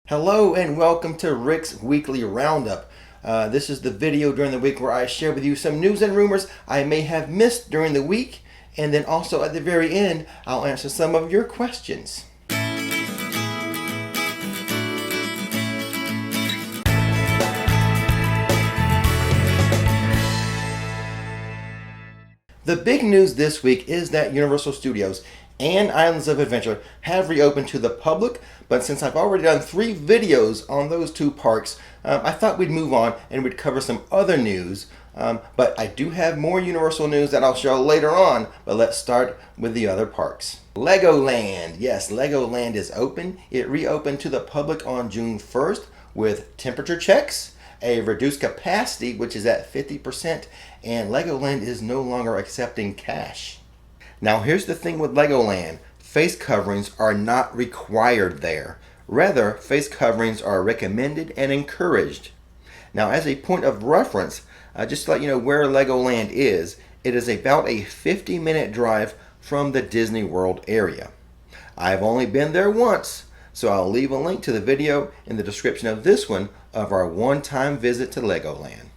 Hello and welcome to Rick's Weekly Roundup. This is the video during the week where I share with you some news and rumors I may have missed during the week, and then also at the very end I'll answer some of your questions. The big news this week is that Universal Studios and Islands of Adventure have reopened to the public, but since I've already done 3 videos on those 2 parks, I thought we'd move on and we'd cover some other news. But I do have more Universal news that I'll show later on, but let's start with the other parks. Legoland. Yes, Legoland is open. It reopened to the public on June 1st with temperature checks, a reduced capacity, which is at 50%, and Legoland is no longer accepting cash. Now here's the thing with Legoland. Face coverings are not required there. Rather, face coverings are recommended and encouraged. Now as a point of reference, just to let you know where Legoland is, it is about a 50-minute drive from the Disney World area. I've only been there once, so I'll leave a link to the video in the description of this one of our one-time visit to Legoland.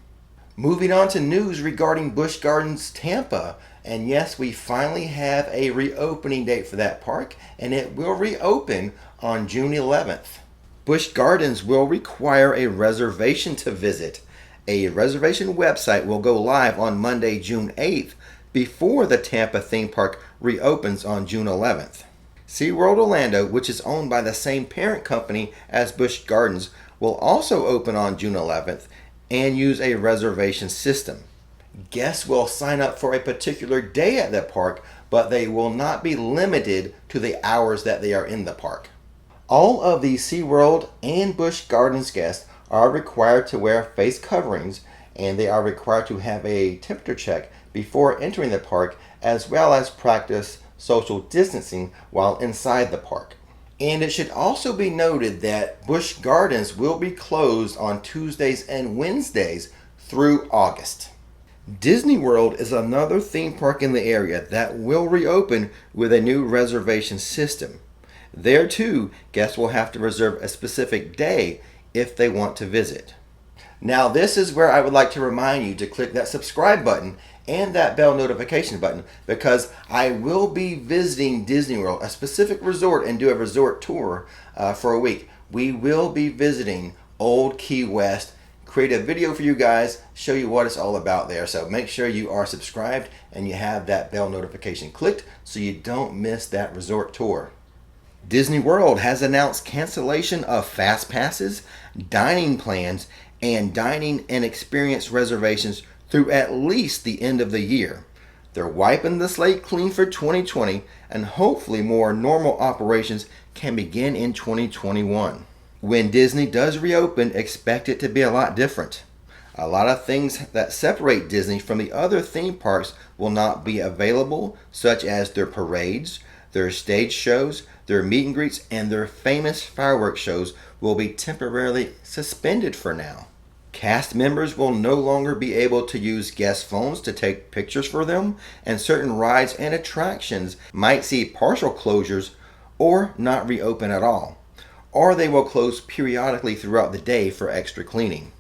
Moving on to news regarding Busch Gardens Tampa, and yes, we finally have a reopening date for that park, and it will reopen on June 11th. Busch Gardens will require a reservation to visit. A reservation website will go live on Monday, June 8th, before the Tampa theme park reopens on June 11th. SeaWorld Orlando, which is owned by the same parent company as Busch Gardens, will also open on June 11th and use a reservation system. Guests will sign up for a particular day at the park, but they will not be limited to the hours that they are in the park. All of the SeaWorld and Busch Gardens guests are required to wear face coverings, and they are required to have a temperature check before entering the park, as well as practice social distancing while inside the park. And it should also be noted that Busch Gardens will be closed on Tuesdays and Wednesdays through August. Disney World is another theme park in the area that will reopen with a new reservation system. There too, guests will have to reserve a specific day if they want to visit. Now this is where I would like to remind you to click that subscribe button and that bell notification button, because I will be visiting Disney World, a specific resort, and do a resort tour for a week. We will be visiting Old Key West, create a video for you guys, show you what it's all about there. So make sure you are subscribed and you have that bell notification clicked so you don't miss that resort tour. Disney World has announced cancellation of Fastpasses, dining plans, and dining and experience reservations through at least the end of the year. They're wiping the slate clean for 2020, and hopefully more normal operations can begin in 2021. When Disney does reopen, expect it to be a lot different. A lot of things that separate Disney from the other theme parks will not be available, such as their parades, their stage shows, their meet and greets, and their famous fireworks shows will be temporarily suspended for now. Cast members will no longer be able to use guest phones to take pictures for them, and certain rides and attractions might see partial closures or not reopen at all, or they will close periodically throughout the day for extra cleaning.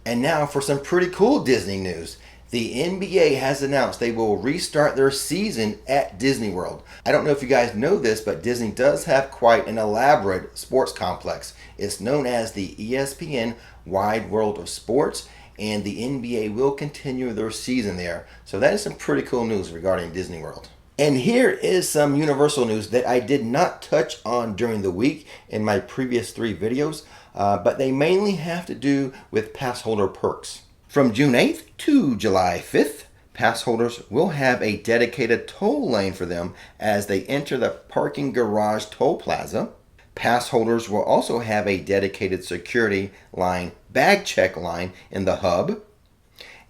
And now for some pretty cool Disney news. The NBA has announced they will restart their season at Disney World. I don't know if you guys know this, but Disney does have quite an elaborate sports complex. It's known as the ESPN Wide World of Sports, and the NBA will continue their season there. So that is some pretty cool news regarding Disney World. And here is some Universal news that I did not touch on during the week in my previous 3 videos, but they mainly have to do with pass holder perks. From June 8th to July 5th, pass holders will have a dedicated toll lane for them as they enter the parking garage toll plaza. Pass holders will also have a dedicated security line bag check line in the hub.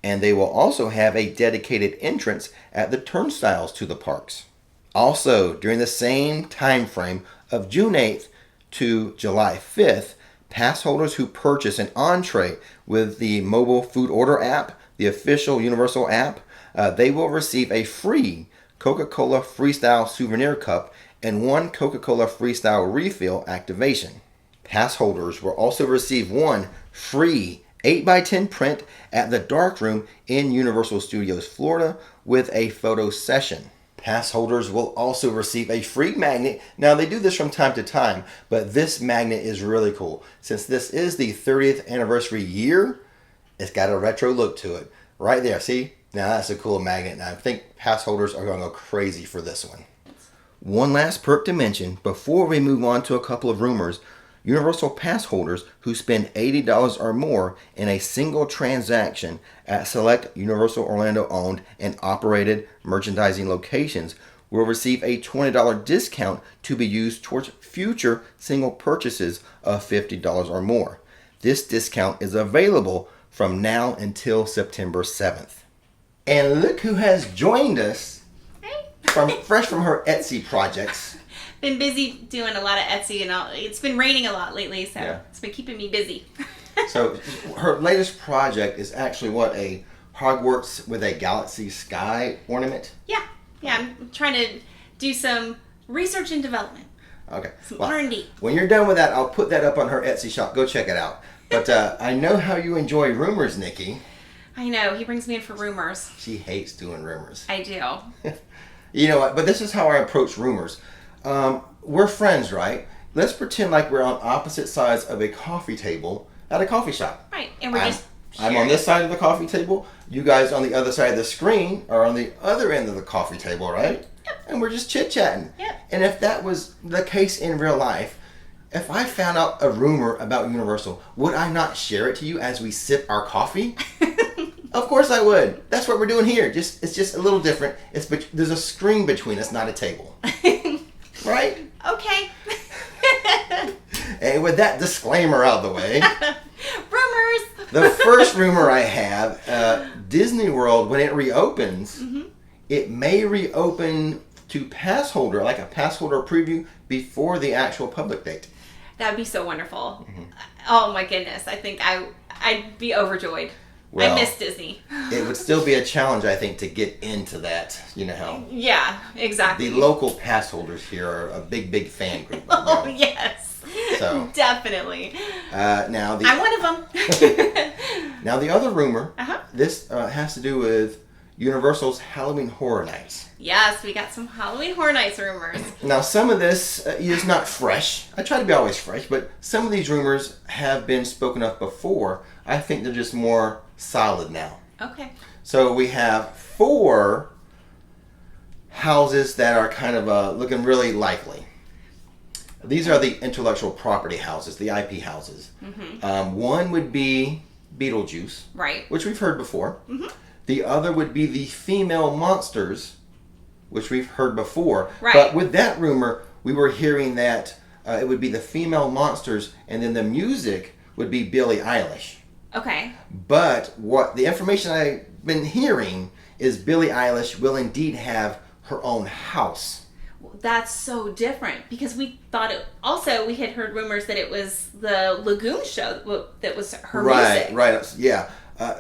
And they will also have a dedicated entrance at the turnstiles to the parks. Also, during the same time frame of June 8th to July 5th, pass holders who purchase an entree with the mobile food order app, the official Universal app, they will receive a free Coca-Cola Freestyle souvenir cup and 1 Coca-Cola Freestyle refill activation. Pass holders will also receive one free 8x10 print at the Dark Room in Universal Studios Florida with a photo session. Pass holders will also receive a free magnet. Now, they do this from time to time, but this magnet is really cool. Since this is the 30th anniversary year, it's got a retro look to it. Right there, see? Now, that's a cool magnet, and I think pass holders are going to go crazy for this one. One last perk to mention before we move on to a couple of rumors. Universal Pass holders who spend $80 or more in a single transaction at select Universal Orlando owned and operated merchandising locations will receive a $20 discount to be used towards future single purchases of $50 or more. This discount is available from now until September 7th. And look who has joined us fresh from her Etsy projects. Been busy doing a lot of Etsy and all. It's been raining a lot lately, so It's been keeping me busy. So her latest project is actually a Hogwarts with a galaxy sky ornament? Yeah, I'm trying to do some research and development. Okay. Some R&D. When you're done with that, I'll put that up on her Etsy shop. Go check it out. But I know how you enjoy rumors, Nikki. I know. He brings me in for rumors. She hates doing rumors. I do. You know what? But this is how I approach rumors. We're friends, right? Let's pretend like we're on opposite sides of a coffee table at a coffee shop. Right, and I'm on this side of the coffee table. You guys on the other side of the screen are on the other end of the coffee table, right? Yep. And we're just chit-chatting. Yep. And if that was the case in real life, if I found out a rumor about Universal, would I not share it to you as we sip our coffee? Of course I would. That's what we're doing here. It's just a little different. There's a screen between us, not a table. Right? Okay. And with that disclaimer out of the way, rumors. The first rumor I have, Disney World, when it reopens, it may reopen to pass holder, like a pass holder preview before the actual public date. That would be so wonderful. Oh my goodness. I think I'd be overjoyed. Well, I miss Disney. It would still be a challenge, I think, to get into that, you know how. Yeah, exactly. The local pass holders here are a big fan group. Oh, yes. So definitely. Now I'm one of them. Now the other rumor, this has to do with Universal's Halloween Horror Nights. Yes, we got some Halloween Horror Nights rumors. Now some of this is not fresh. I try to be always fresh, but some of these rumors have been spoken of before. I think they're just more solid now. Okay. So we have 4 houses that are kind of looking really likely. These are the intellectual property houses, the IP houses. One would be Beetlejuice, right, which we've heard before. The other would be the female monsters, which we've heard before. Right. But with that rumor, we were hearing that it would be the female monsters, and then the music would be Billie Eilish. Okay. But what the information I've been hearing is Billie Eilish will indeed have her own house. That's so different because we thought it. Also, we had heard rumors that it was the Lagoon show that was her music. Right, yeah.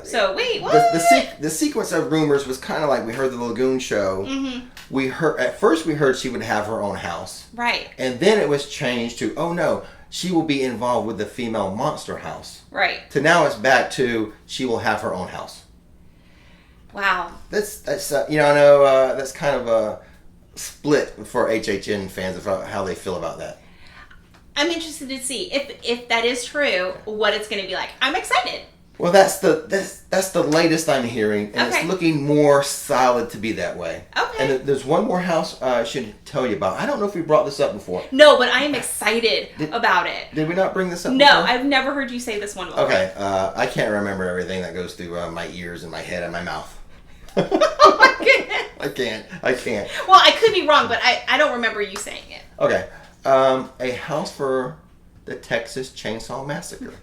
So wait, what? The sequence of rumors was kind of like we heard the Lagoon show. We heard at first we heard she would have her own house. Right. And then it was changed to no, she will be involved with the female monster house. Right. To now it's back to she will have her own house. Wow. That's I know that's kind of a split for HHN fans of how they feel about that. I'm interested to see if that is true, what it's going to be like. I'm excited. Well, that's the latest I'm hearing, and it's looking more solid to be that way. Okay. And there's one more house I should tell you about. I don't know if we brought this up before. No, but I am excited about it. Did we not bring this up No, before? I've never heard you say this one before. Okay, I can't remember everything that goes through my ears and my head and my mouth. Oh my goodness. I can't. Well, I could be wrong, but I don't remember you saying it. Okay. A house for the Texas Chainsaw Massacre.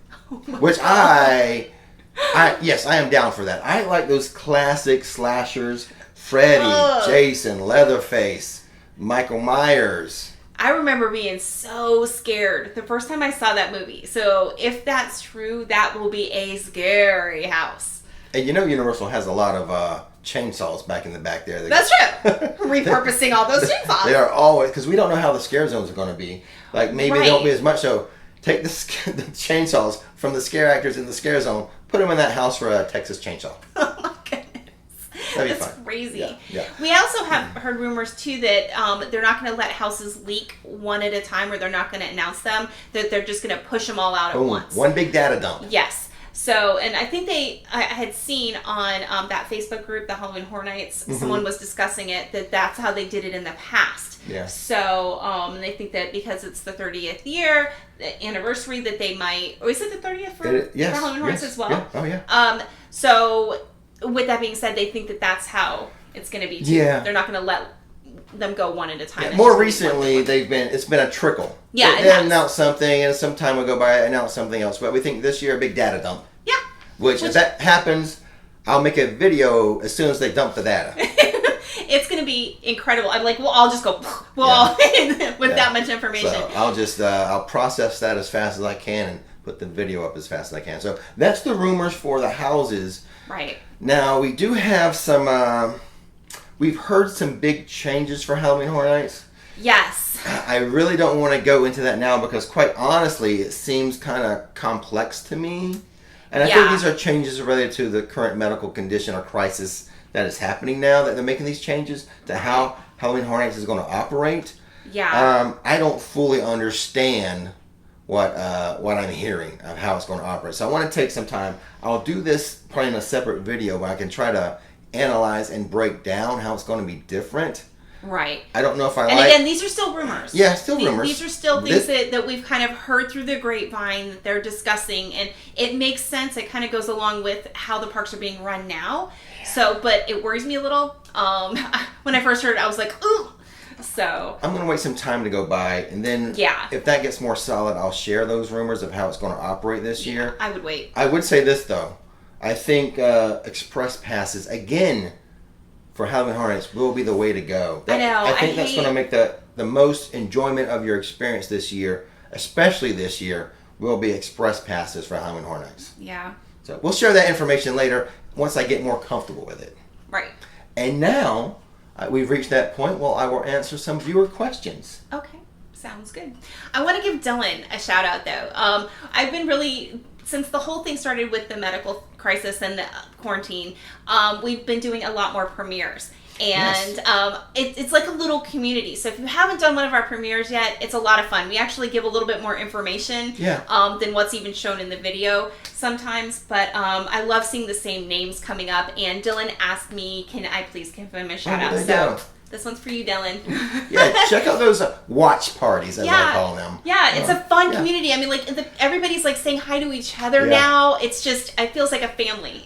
Which yes, I am down for that. I like those classic slashers. Freddy, Jason, Leatherface, Michael Myers. I remember being so scared the first time I saw that movie. So if that's true, that will be a scary house. And Universal has a lot of chainsaws back in the back there. That's true. Repurposing all those chainsaws. They are always, because we don't know how the scare zones are going to be. Like maybe they won't be as much. So take the chainsaws from the scare actors in the scare zone, put them in that house for a Texas chainsaw. Oh my goodness. That'd be That's fun. crazy. Yeah. We also have heard rumors too that they're not going to let houses leak one at a time, or they're not going to announce them. That they're just going to push them all out at once. One big data dump. Yes. So, and I think I had seen on that Facebook group, the Halloween Horror Nights, someone was discussing it, that's how they did it in the past. Yes. So, they think that because it's the 30th year, the anniversary, that they might, or is it the 30th for Halloween Horror Nights as well? Yeah. Oh, yeah. So, with that being said, they think that that's how it's going to be too. Yeah. They're not going to let them go one at a time. Yeah, more recently, it's been a trickle. Yeah, they announce something, and some time will go by, announce something else. But we think this year a big data dump. Yeah. Which if that happens, I'll make a video as soon as they dump the data. It's going to be incredible. I'm like, well, I'll just go with that much information. So I'll process that as fast as I can and put the video up as fast as I can. So that's the rumors for the houses. Right. Now we do have some. We've heard some big changes for Halloween Horror Nights. Yes. I really don't want to go into that now because, quite honestly, it seems kind of complex to me. And I think these are changes related to the current medical condition or crisis that is happening now, that they're making these changes to how Halloween Horror Nights is going to operate. Yeah. I don't fully understand what I'm hearing of how it's going to operate. So I want to take some time. I'll do this probably in a separate video where I can try to analyze and break down how it's going to be different. Right. I don't know if And again, these are still rumors. Yeah, still rumors. These are still things that we've kind of heard through the grapevine that they're discussing, and it makes sense. It kind of goes along with how the parks are being run now. So, but it worries me a little. When I first heard it, I was like, ooh. So I'm going to wait some time to go by, and then if that gets more solid, I'll share those rumors of how it's going to operate this year. I would wait. I would say this, though. I think express passes, again, for Halloween Horror Nights will be the way to go. I know. I think that's going to make the most enjoyment of your experience this year, especially this year, will be express passes for Halloween Horror Nights. Yeah. So we'll share that information later once I get more comfortable with it. Right. And now we've reached that point. Well, I will answer some viewer questions. Okay. Sounds good. I want to give Dylan a shout out, though. I've been really... Since the whole thing started with the medical crisis and the quarantine, we've been doing a lot more premieres. And it's like a little community. So if you haven't done one of our premieres yet, it's a lot of fun. We actually give a little bit more information than what's even shown in the video sometimes. But I love seeing the same names coming up. And Dylan asked me, can I please give him a shout out? So this one's for you, Dylan. Check out those watch parties, as I call them. Yeah, it's a fun community. I mean, like everybody's like saying hi to each other now. It's just, it feels like a family.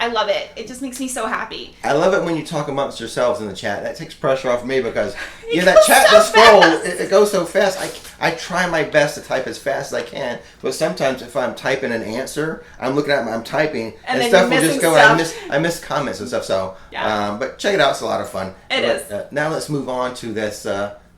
I love it. It just makes me so happy. I love it when you talk amongst yourselves in the chat. That takes pressure off me because that chat does scroll. It goes so fast. I try my best to type as fast as I can, but sometimes if I'm typing an answer, I'm looking at I'm typing and stuff will just go. I miss comments and stuff. So, but check it out. It's a lot of fun. It is. Now let's move on to this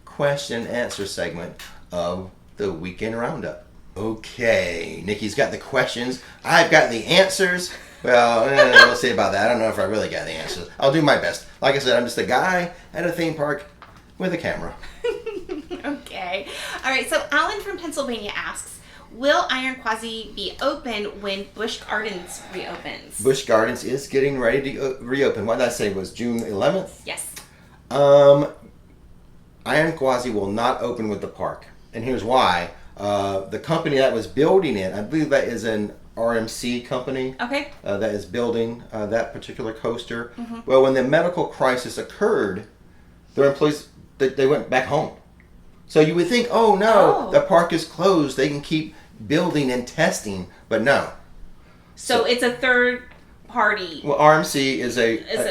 question and answer segment of the Weekend Roundup. Okay, Nikki's got the questions. I've got the answers. Well, we'll see about that. I don't know if I really got the answers. I'll do my best. Like I said, I'm just a guy at a theme park with a camera. Okay. All right, so Alan from Pennsylvania asks, will Iron Quazy be open when Busch Gardens reopens? Busch Gardens is getting ready to reopen. What did I say? Was June 11th? Yes. Iron Quazy will not open with the park. And here's why. The company that was building it, I believe that is an RMC company. Okay. That is building that particular coaster. Mm-hmm. Well, when the medical crisis occurred, their employees, they went back home. So you would think, oh no, the park is closed. They can keep building and testing, but no. So it's a third party. Well, RMC is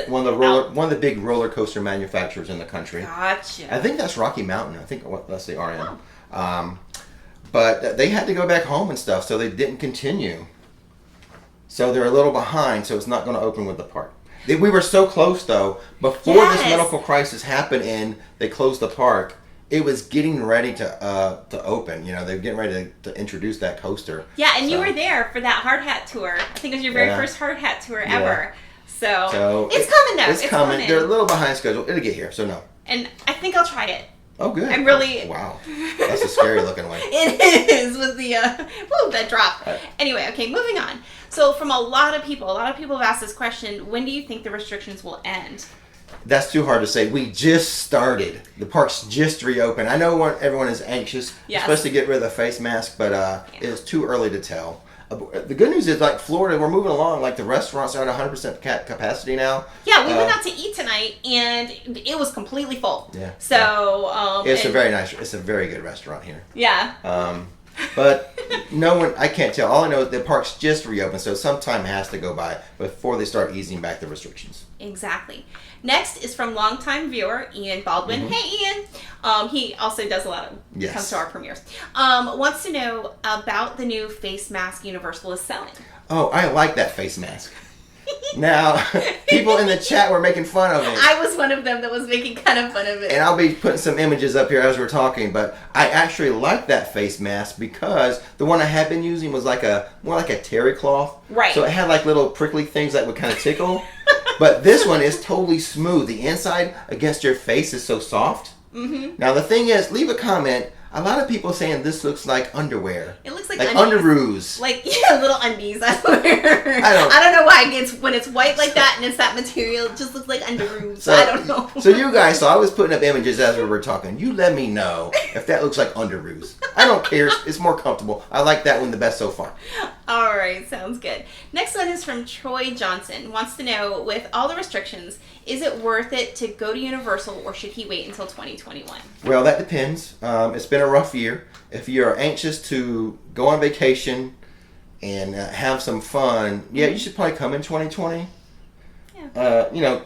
one of the big roller coaster manufacturers in the country. Gotcha. I think that's Rocky Mountain. I think that's the RM. Oh. But they had to go back home and stuff, so they didn't continue. So they're a little behind, so it's not going to open with the park. We were so close, though. Before this medical crisis happened and they closed the park, it was getting ready to open. They're getting ready to introduce that coaster. Yeah, and you were there for that hard hat tour. I think it was your very first hard hat tour ever. So it's coming, though. It's coming. They're a little behind schedule. It'll get here, so no. And I think I'll try it. Oh, good. I'm really... Wow. That's a scary looking one. It is with the, that drop. Right. Anyway, okay, moving on. So from a lot of people have asked this question, when do you think the restrictions will end? That's too hard to say. We just started. The park's just reopened. I know everyone is anxious, especially to get rid of the face mask, but it's too early to tell. The good news is, like Florida, we're moving along. Like the restaurants are at 100% capacity now. Yeah, we went out to eat tonight, and it was completely full. Yeah. So it's a very good restaurant here. Yeah. But no one, I can't tell. All I know is the park's just reopened, so some time has to go by before they start easing back the restrictions. Exactly. Next is from longtime viewer Ian Baldwin. Mm-hmm. Hey, Ian. He also does a lot of comes to our premieres. Wants to know about the new face mask Universal is selling. Oh, I like that face mask. Now, people in the chat were making fun of it. I was one of them that was making kind of fun of it. And I'll be putting some images up here as we're talking, but I actually like that face mask because the one I had been using was more like a terry cloth. Right. So it had like little prickly things that would kind of tickle. But this one is totally smooth. The inside against your face is so soft. Mm-hmm. Now the thing is, leave a comment. A lot of people saying this looks like underwear. It looks like underoos. Like little undies. I swear. I don't know why when it's white like that and it's that material, it just looks like underoos. So, I don't know. So you guys, I was putting up images as we were talking. You let me know if that looks like underoos. I don't care. It's more comfortable. I like that one the best so far. All right, sounds good. Next one is from Troy Johnson. Wants to know, with all the restrictions, is it worth it to go to Universal or should he wait until 2021? Well, that depends. It's been a rough year. If you're anxious to go on vacation and have some fun, you should probably come in 2020. Yeah.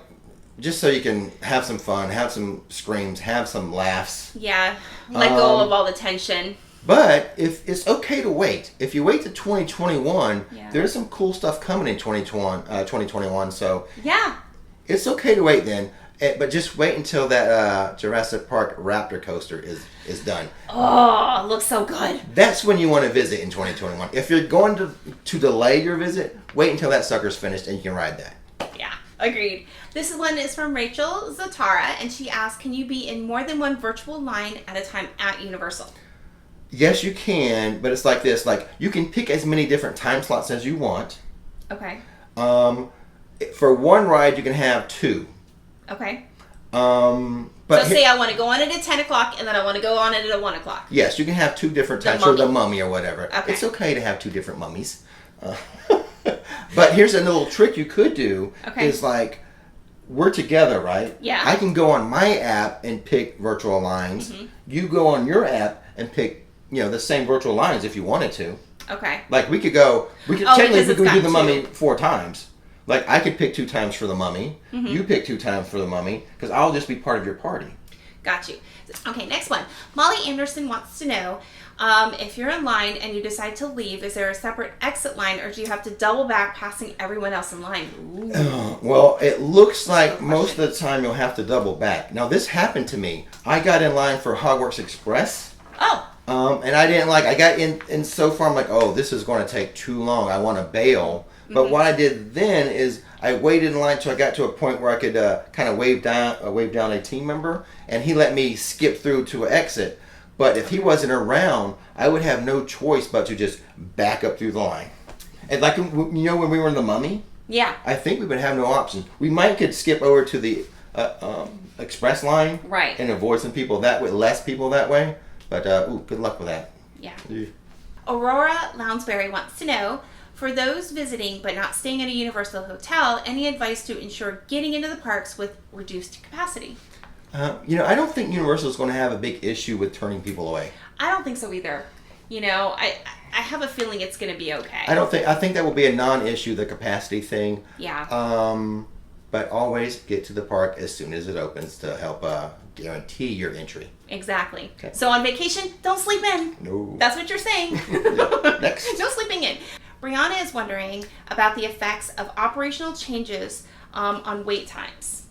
Just so you can have some fun, have some screams, have some laughs. Yeah, let go of all the tension. But if it's okay to wait. If you wait to 2021, there's some cool stuff coming in 2021. So yeah, it's okay to wait then. But just wait until that Jurassic Park Raptor coaster is done. Oh, it looks so good. That's when you want to visit in 2021. If you're going to delay your visit, wait until that sucker's finished and you can ride that. Yeah, agreed. This one is from Rachel Zatara, and she asked, can you be in more than one virtual line at a time at Universal? Yes, you can, but it's like this. Like, you can pick as many different time slots as you want. Okay. For one ride, you can have two. Okay. But say I want to go on it at 10 o'clock and then I want to go on it at 1 o'clock. Yes, you can have two different times for the mummy or whatever. Okay. It's okay to have two different mummies. But here's a little trick you could do. Okay. Is like, we're together, right? Yeah. I can go on my app and pick virtual lines. Mm-hmm. You go on your app and pick, the same virtual lines if you wanted to. Okay. Like, we could technically do the mummy 4 times. Like, I could pick 2 times for the mummy. Mm-hmm. You pick 2 times for the mummy. Because I'll just be part of your party. Got you. Okay, next one. Molly Anderson wants to know, if you're in line and you decide to leave, is there a separate exit line or do you have to double back passing everyone else in line? Well, it looks like most of the time you'll have to double back. Now, this happened to me. I got in line for Hogwarts Express. Oh. And I didn't I got in so far, I'm like, oh, this is going to take too long. I want to bail. But what I did then is I waited in line until I got to a point where I could kind of wave down a team member, and he let me skip through to an exit. But if he wasn't around, I would have no choice but to just back up through the line. And like, when we were in the Mummy? Yeah. I think we would have no option. We could skip over to the express line. Right. And avoid some people that way, less people that way. But, good luck with that. Yeah. Aurora Lounsbury wants to know, for those visiting but not staying at a Universal hotel, any advice to ensure getting into the parks with reduced capacity? I don't think Universal is going to have a big issue with turning people away. I don't think so either. I have a feeling it's going to be okay. I think that will be a non-issue, the capacity thing. Yeah. But always get to the park as soon as it opens to help guarantee your entry. Exactly. Okay. So on vacation, don't sleep in. No. That's what you're saying. Next. No sleeping in. Brianna is wondering about the effects of operational changes on wait times.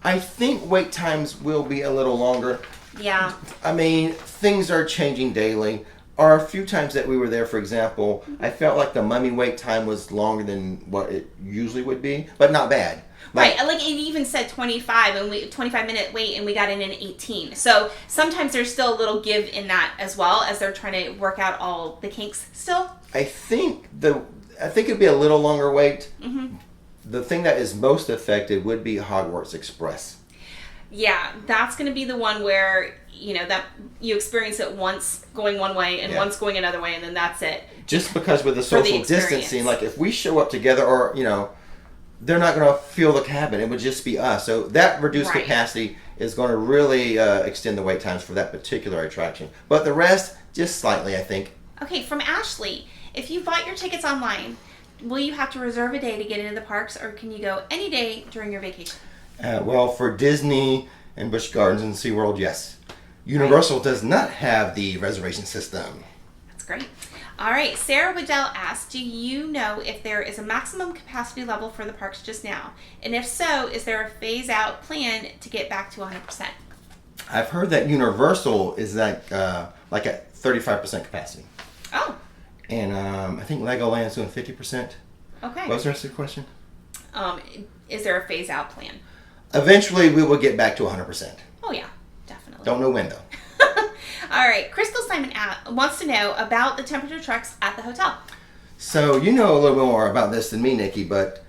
I think wait times will be a little longer. Yeah. I mean, things are changing daily. are a few times that we were there, for example, I felt like the mummy wait time was longer than what it usually would be, but not bad. Right, like it even said 25-minute wait, and we got in 18. So sometimes there's still a little give in that as well, as they're trying to work out all the kinks still. I think it'd be a little longer wait. Mm-hmm. The thing that is most affected would be Hogwarts Express. Yeah, that's going to be the one where, that you experience it once going one way and once going another way, and then that's it. Just because with the social distancing, like if we show up together, or, they're not going to fill the cabin. It would just be us. So that reduced capacity is going to really extend the wait times for that particular attraction. But the rest, just slightly, I think. Okay, from Ashley, if you bought your tickets online, will you have to reserve a day to get into the parks, or can you go any day during your vacation? Well, for Disney and Busch Gardens and SeaWorld, yes. Universal does not have the reservation system. That's great. All right, Sarah Waddell asked, do you know if there is a maximum capacity level for the parks just now? And if so, is there a phase-out plan to get back to 100%? I've heard that Universal is like at 35% capacity. Oh. And I think Legoland's doing 50%. Okay. What was the rest of the question? Is there a phase-out plan? Eventually, we will get back to 100%. Oh, yeah, definitely. Don't know when, though. All right, Crystal Simon wants to know about the temperature checks at the hotel. So you know a little bit more about this than me, Nikki, but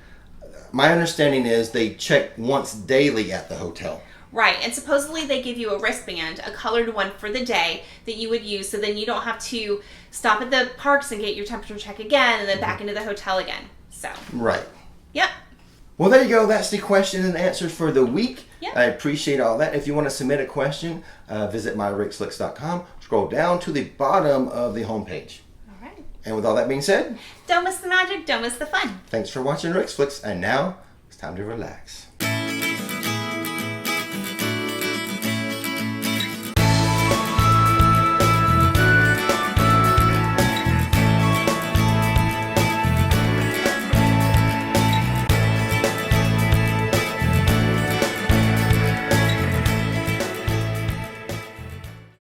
my understanding is they check once daily at the hotel. Right, and supposedly they give you a wristband, a colored one for the day that you would use, so then you don't have to stop at the parks and get your temperature check again and then back into the hotel again. So. Right. Yep. Well, there you go. That's the question and answers for the week. Yep. I appreciate all that. If you want to submit a question, visit myrixflix.com. Scroll down to the bottom of the homepage. All right. And with all that being said, don't miss the magic, don't miss the fun. Thanks for watching Rix Flix, and now it's time to relax.